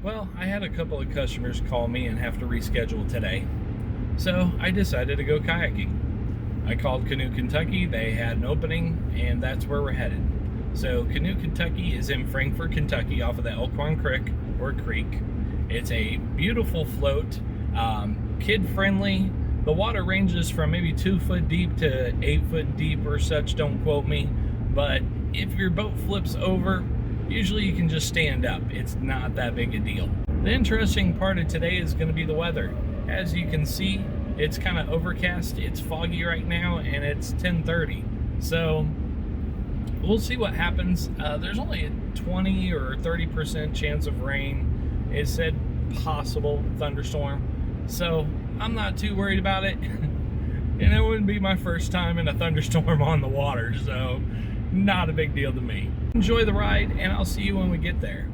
Well, I had a couple of customers call me and have to reschedule today, so I decided to go kayaking. I called Canoe Kentucky, they had an opening, and that's where we're headed. So Canoe Kentucky is in Frankfort, Kentucky off of the Elkhorn Creek, or Creek. It's a beautiful float, kid-friendly. The water ranges from maybe 2 foot deep to 8 foot deep or such, don't quote me, but if your boat flips over, usually you can just stand up. It's not that big a deal. The interesting part of today is going to be the weather. As you can see, it's kind of overcast, it's foggy right now, and it's 10:30. So we'll see what happens. There's only a 20 or 30% chance of rain. It said possible thunderstorm. So I'm not too worried about it. And it wouldn't be my first time in a thunderstorm on the water, so not a big deal to me. Enjoy the ride, and I'll see you when we get there.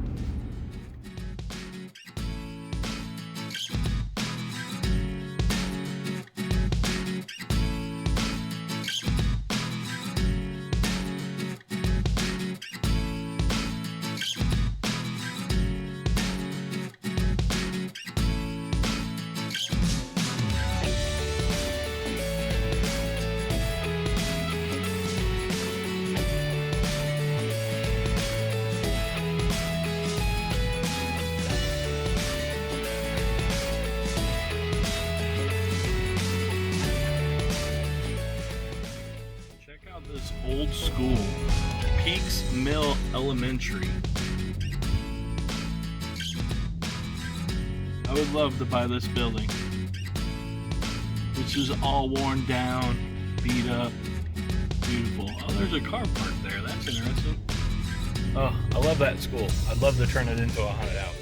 This old school Peaks Mill Elementary. I would love to buy this building, which is all worn down, beat up, beautiful. Oh, there's a car parked there. That's interesting. Oh, I love that school. I'd love to turn it into a haunted house.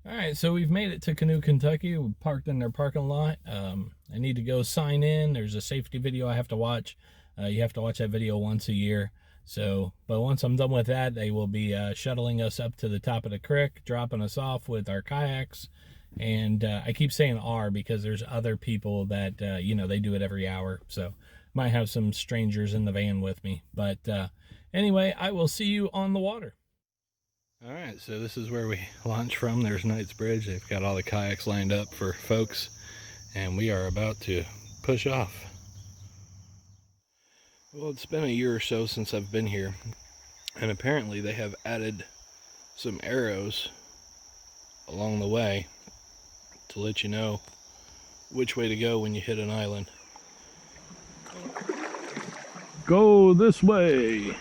Alright, so we've made it to Canoe Kentucky. We parked in their parking lot. I need to go sign in. There's a safety video I have to watch. You have to watch that video once a year. But once I'm done with that, they will be shuttling us up to the top of the creek, dropping us off with our kayaks. And I keep saying "our" because there's other people that, they do it every hour. So might have some strangers in the van with me. But anyway, I will see you on the water. All right, so this is where we launch from. There's Knight's Bridge. They've got all the kayaks lined up for folks, and we are about to push off. Well, it's been a year or so since I've been here, and apparently they have added some arrows along the way to let you know which way to go when you hit an island. Go this way.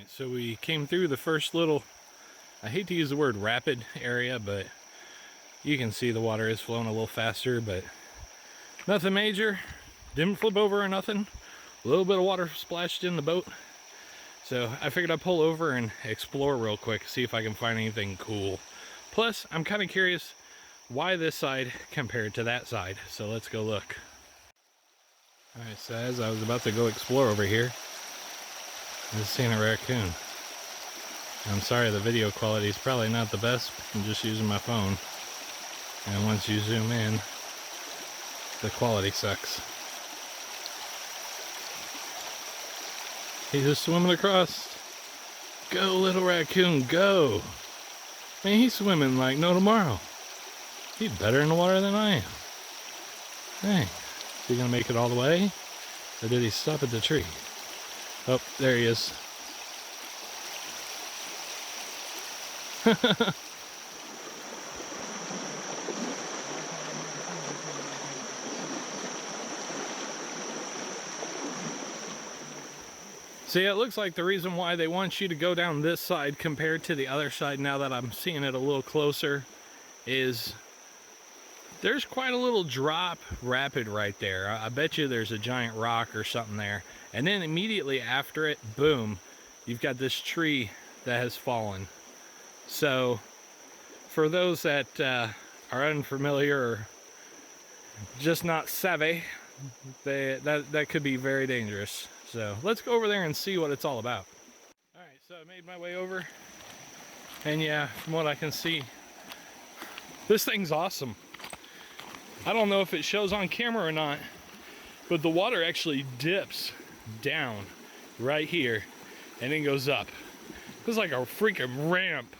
So we came through the first little, I hate to use the word rapid area, but you can see the water is flowing a little faster, but nothing major. Didn't flip over or nothing. A little bit of water splashed in the boat. So I figured I'd pull over and explore real quick, see if I can find anything cool. Plus, I'm kind of curious why this side compared to that side. So let's go look. Alright, so as I was about to go explore over here, I was seeing a raccoon. I'm sorry, the video quality is probably not the best. I'm just using my phone. And once you zoom in, the quality sucks. He's just swimming across. Go, little raccoon, go. Man, he's swimming like no tomorrow. He's better in the water than I am. Dang. Is he gonna make it all the way? Or did he stop at the tree? Oh, there he is. See, it looks like the reason why they want you to go down this side compared to the other side, now that I'm seeing it a little closer, is there's quite a little drop rapid right there. I bet you there's a giant rock or something there. And then immediately after it, boom, you've got this tree that has fallen. So for those that are unfamiliar or just not savvy, that could be very dangerous. So let's go over there and see what it's all about. All right, so I made my way over, and yeah, from what I can see, this thing's awesome. I don't know if it shows on camera or not, but the water actually dips down right here and then goes up. It's like a freaking ramp.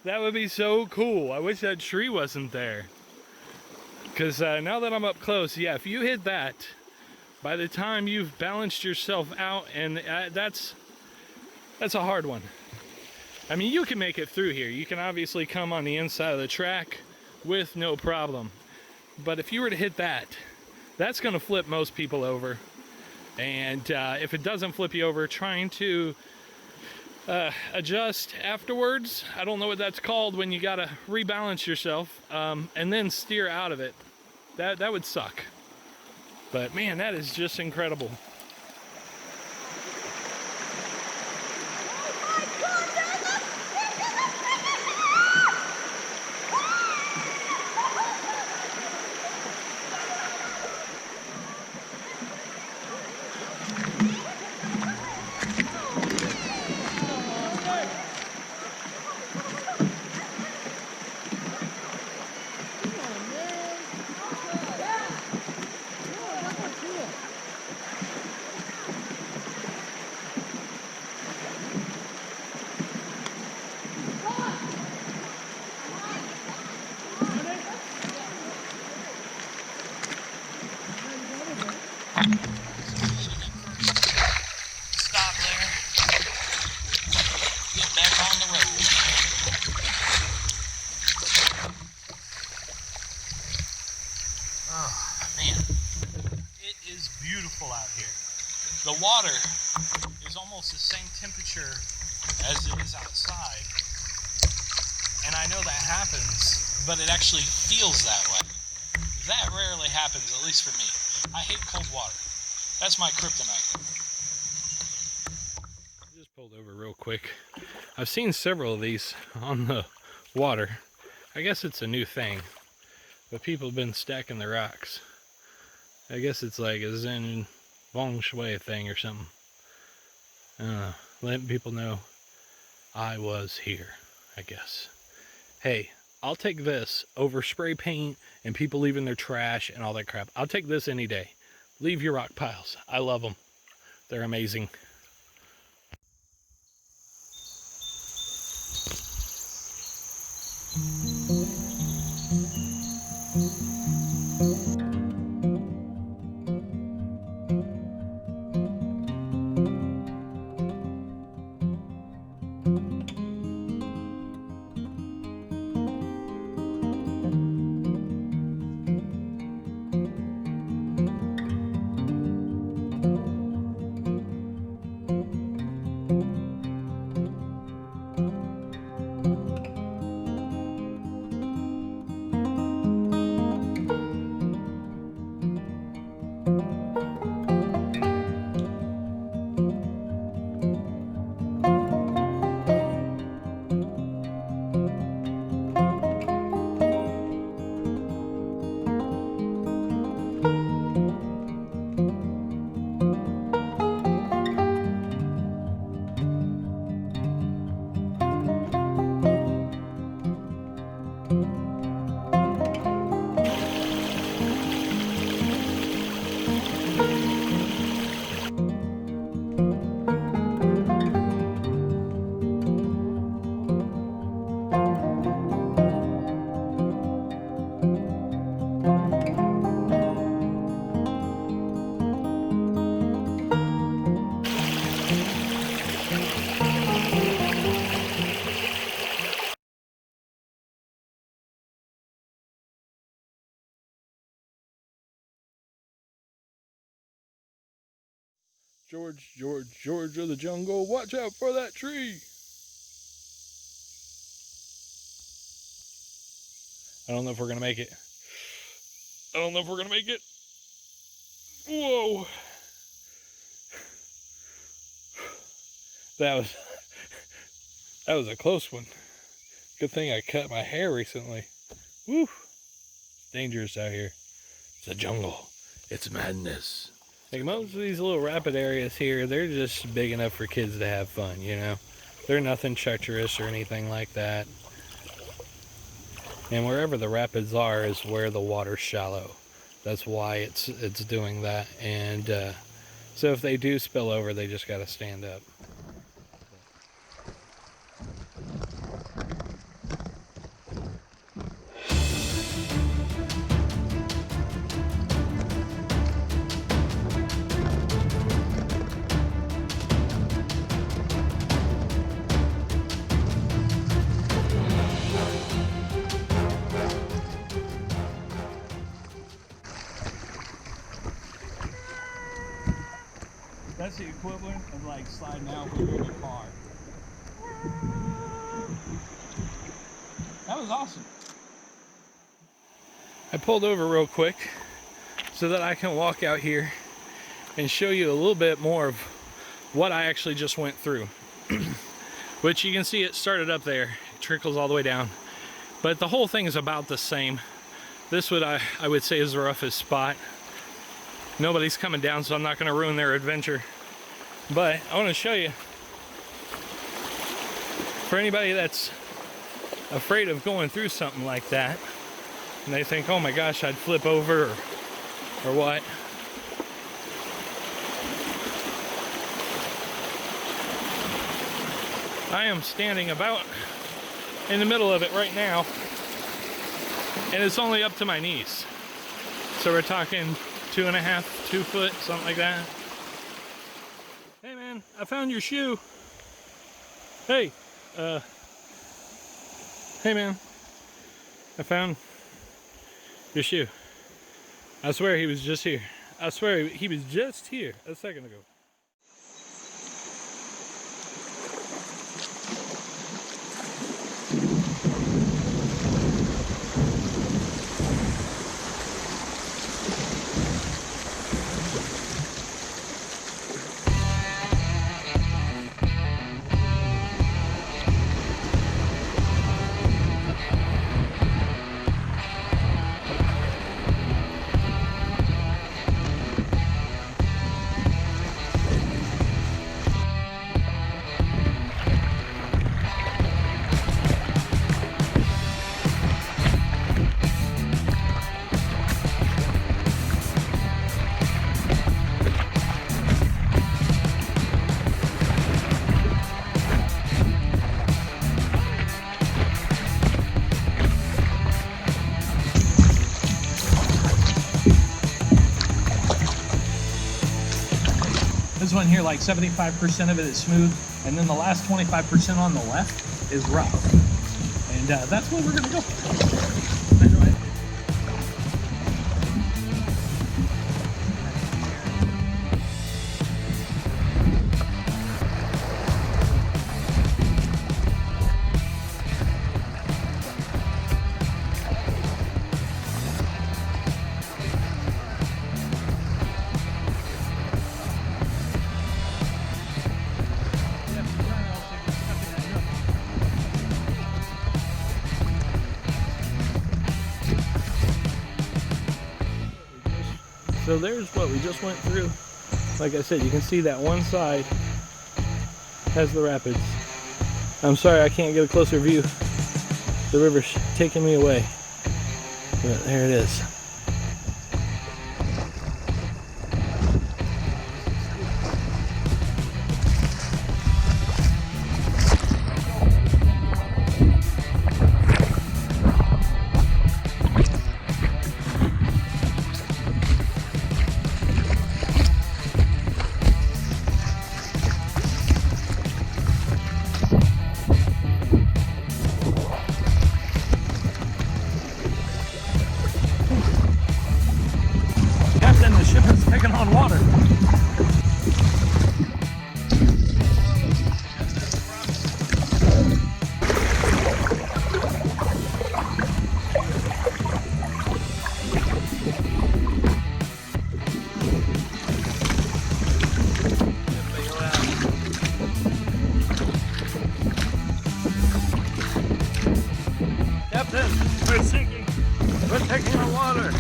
That would be so cool. I wish that tree wasn't there. Because now that I'm up close, yeah, if you hit that, by the time you've balanced yourself out, and that's a hard one. I mean, you can make it through here. You can obviously come on the inside of the track with no problem. But if you were to hit that, that's going to flip most people over. And if it doesn't flip you over, trying to adjust afterwards, I don't know what that's called when you got to rebalance yourself and then steer out of it. That would suck. But man, that is just incredible. Stop there. Get back on the road. Oh, man. It is beautiful out here. The water is almost the same temperature as it is outside. And I know that happens, but it actually feels that way. That rarely happens, at least for me. I hate cold water. That's my kryptonite. I just pulled over real quick. I've seen several of these on the water. I guess it's a new thing, but people have been stacking the rocks. I guess it's like a Zen feng shui thing or something. Letting people know I was here, I guess. Hey, I'll take this over spray paint and people leaving their trash and all that crap. I'll take this any day. Leave your rock piles. I love them. They're amazing. George, George, George of the jungle, watch out for that tree. I don't know if we're gonna make it. I don't know if we're gonna make it. Whoa. That was a close one. Good thing I cut my hair recently. Woo. It's dangerous out here. It's a jungle. It's madness. Like most of these little rapid areas here, they're just big enough for kids to have fun, you know? They're nothing treacherous or anything like that. And wherever the rapids are is where the water's shallow. That's why it's doing that. And so if they do spill over, they just gotta stand up. That's the equivalent of like sliding out when you're in a car. That was awesome. I pulled over real quick so that I can walk out here and show you a little bit more of what I actually just went through. Which you can see it started up there, it trickles all the way down. But the whole thing is about the same. This would I would say is the roughest spot. Nobody's coming down, so I'm not going to ruin their adventure. But I want to show you, for anybody that's afraid of going through something like that, and they think, oh my gosh, I'd flip over or what. I am standing about in the middle of it right now, and it's only up to my knees. So we're talking 2.5, 2 foot, something like that. Hey man, I found your shoe. Hey, hey man, I found your shoe. I swear he was just here. I swear he was just here a second ago. This one here, like 75% of it is smooth, and then the last 25% on the left is rough. And that's what we're gonna go for. Anyway. So there's what we just went through. Like I said, you can see that one side has the rapids. I'm sorry I can't get a closer view. The river's taking me away. But there it is. We're sinking. We're taking the water.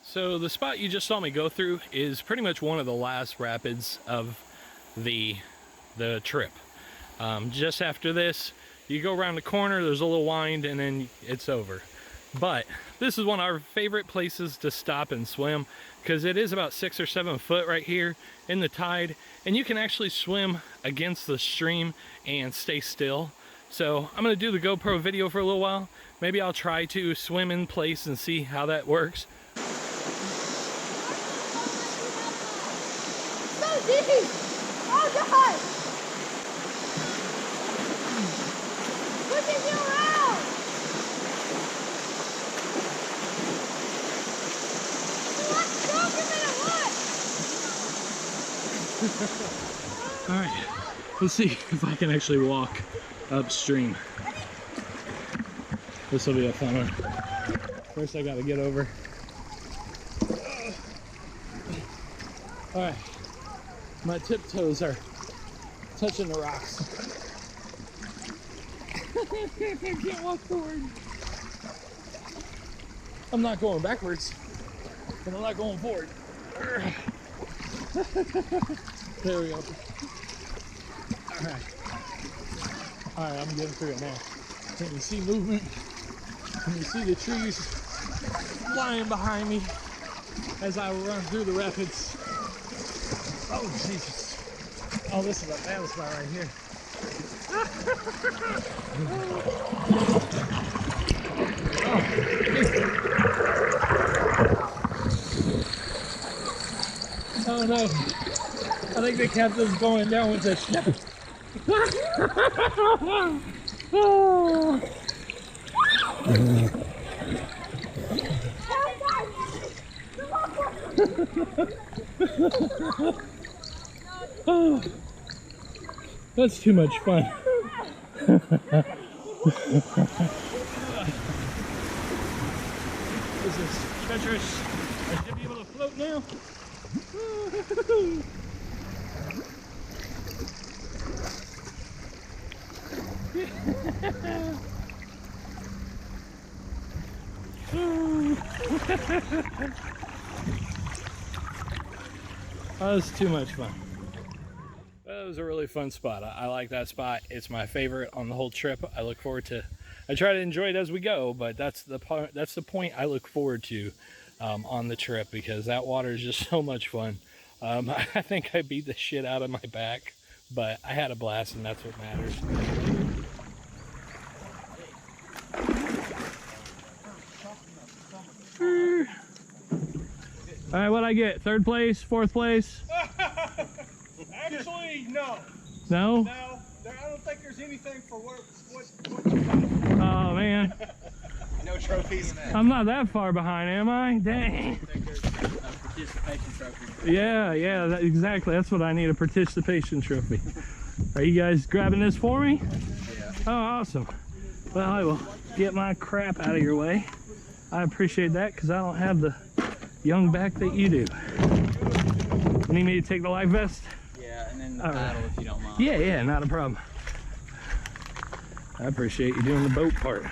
So the spot you just saw me go through is pretty much one of the last rapids of the trip. Just after this, you go around the corner, there's a little wind, and then it's over. But this is one of our favorite places to stop and swim because it is about 6 or 7 foot right here in the tide, and you can actually swim against the stream and stay still. So I'm gonna do the GoPro video for a little while. Maybe I'll try to swim in place and see how that works. Oh God! Pushing you around! What? All right, let's see if I can actually walk upstream. This will be a fun one. First I gotta get over. All right, my tiptoes are touching the rocks. I can't walk forward. I'm not going backwards, but I'm not going forward. There we go. All right, I'm getting through it now. Can you see movement? Can you see the trees flying behind me as I run through the rapids? Oh, Jesus. Oh, this is a bad spot right here. Oh no. I think the captain's going down with the ship. Oh. Oh, that's too much fun. This is treacherous. I should be able to float now. That was too much fun. That was a really fun spot. I like that spot. It's my favorite on the whole trip. I look forward to, I try to enjoy it as we go, but that's the part, that's the point I look forward to on the trip, because that water is just so much fun. I think I beat the shit out of my back, but I had a blast, and that's what matters. All right, what'd I get? 3rd place, 4th place? Actually, no. No? No, I don't think there's anything for what you got. Oh, man. No trophies. I'm not that far behind, am I? Dang. I think there's a participation trophy. Yeah, exactly. That's what I need, a participation trophy. Are you guys grabbing this for me? Yeah. Oh, awesome. Well, I will get my crap out of your way. I appreciate that, because I don't have the young back that you do. You need me to take the life vest? Yeah, and then the paddle if you don't mind. Yeah, not a problem. I appreciate you doing the boat part.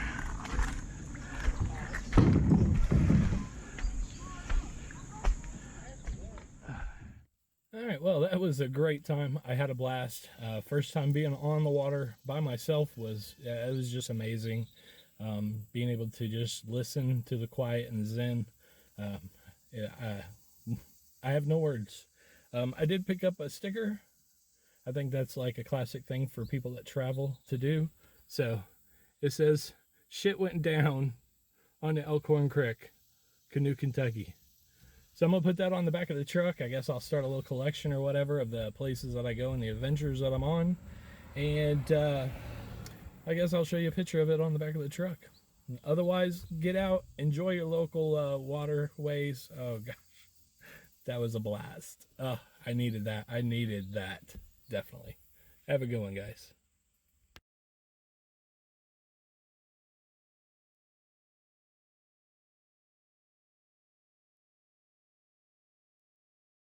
All right, well, that was a great time. I had a blast. First time being on the water by myself was, it was just amazing. Being able to just listen to the quiet and the zen. I have no words. I did pick up a sticker. I think that's like a classic thing for people that travel to do. So it says, "Shit went down on the Elkhorn Creek, Canoe Kentucky." So I'm gonna put that on the back of the truck. I guess I'll start a little collection or whatever of the places that I go and the adventures that I'm on. And I guess I'll show you a picture of it on the back of the truck. Otherwise, get out, enjoy your local waterways. Oh gosh, that was a blast. I needed that. I needed that, definitely. Have a good one, guys.